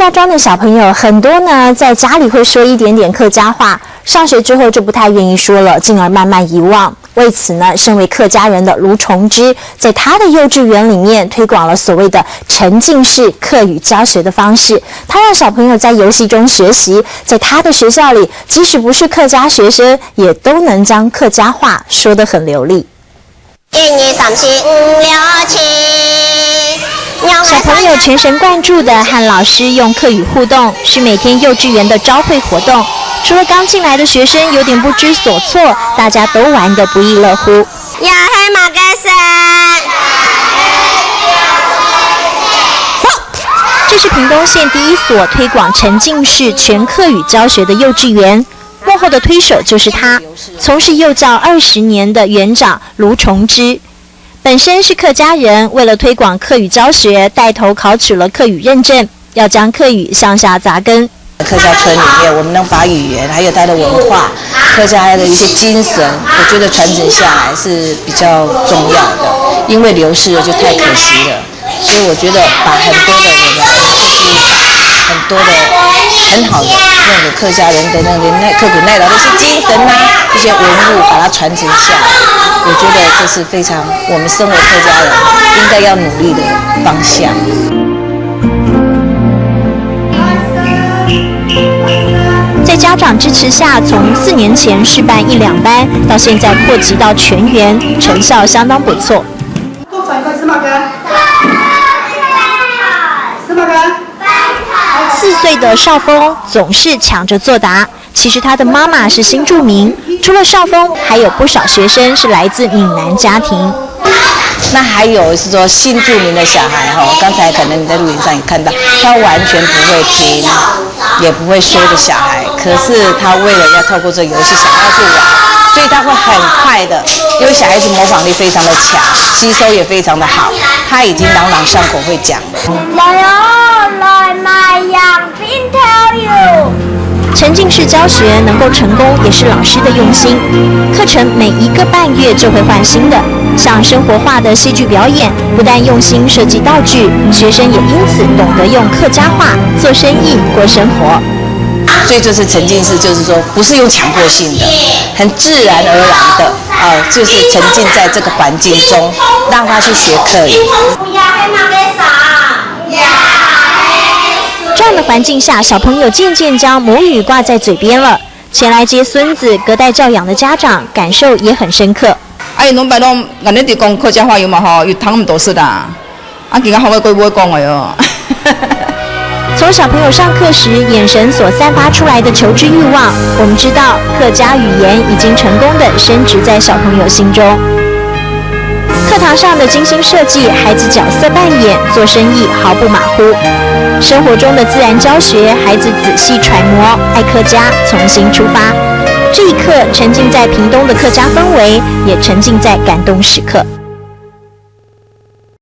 家庄的小朋友很多呢，在家里会说一点点客家话，上学之后就不太愿意说了，进而慢慢遗忘。为此呢，身为客家人的卢崇之，在他的幼稚园里面推广了所谓的沉浸式客语教学的方式。他让小朋友在游戏中学习，在他的学校里，即使不是客家学生，也都能将客家话说得很流利。小朋友全神贯注地和老师用客语互动，是每天幼稚园的朝会活动。除了刚进来的学生有点不知所措，大家都玩得不亦乐乎。这是屏东县第一所推广沉浸式全客语教学的幼稚园，幕后的推手就是他，从事幼教20年的园长卢崇之。本身是客家人，为了推广客语教学，带头考取了客语认证，要将客语向下扎根。客家村里面，我们能把语言还有它的文化、客家的一些精神，我觉得传承下来是比较重要的，因为流失了就太可惜了。所以我觉得把很多的我们就是很多的很好的那个客家人的那个刻苦耐劳的一些精神啊，一些文物，把它传承下来。我觉得这是非常我们身为客家人应该要努力的方向。在家长支持下，从4年前试办1、2班，到现在扩及到全园，成效相当不错。4岁的少峰总是抢着作答。其实他的妈妈是新住民，除了少峰，还有不少学生是来自闽南家庭。那还有是说新住民的小孩哈，刚才可能你在录影上也看到，他完全不会听，也不会说的小孩，可是他为了要透过这个游戏想要去玩，所以他会很快的，因为小孩子模仿力非常的强，吸收也非常的好，他已经朗朗上口会讲了。来哦，来买羊冰条哟。沉浸式教学能够成功，也是老师的用心。课程每1个半月就会换新的，像生活化的戏剧表演，不但用心设计道具，学生也因此懂得用客家话做生意、过生活。所以就是沉浸式，就是说不是用强迫性的，很自然而然的就是沉浸在这个环境中，让他去学客语。这样的环境下，小朋友渐渐将母语挂在嘴边了。前来接孙子、隔代教养的家长感受也很深刻。侬摆侬，人哋讲客家话有嘛吼，有汤唔多事的。今日好个鬼不会讲的哟。从小朋友上课时眼神所散发出来的求知欲望，我们知道客家语言已经成功地深植在小朋友心中。课堂上的精心设计，孩子角色扮演，做生意毫不马虎。生活中的自然教学，孩子仔细揣摩，爱客家，从心出发。这一刻，沉浸在屏东的客家氛围，也沉浸在感动时刻。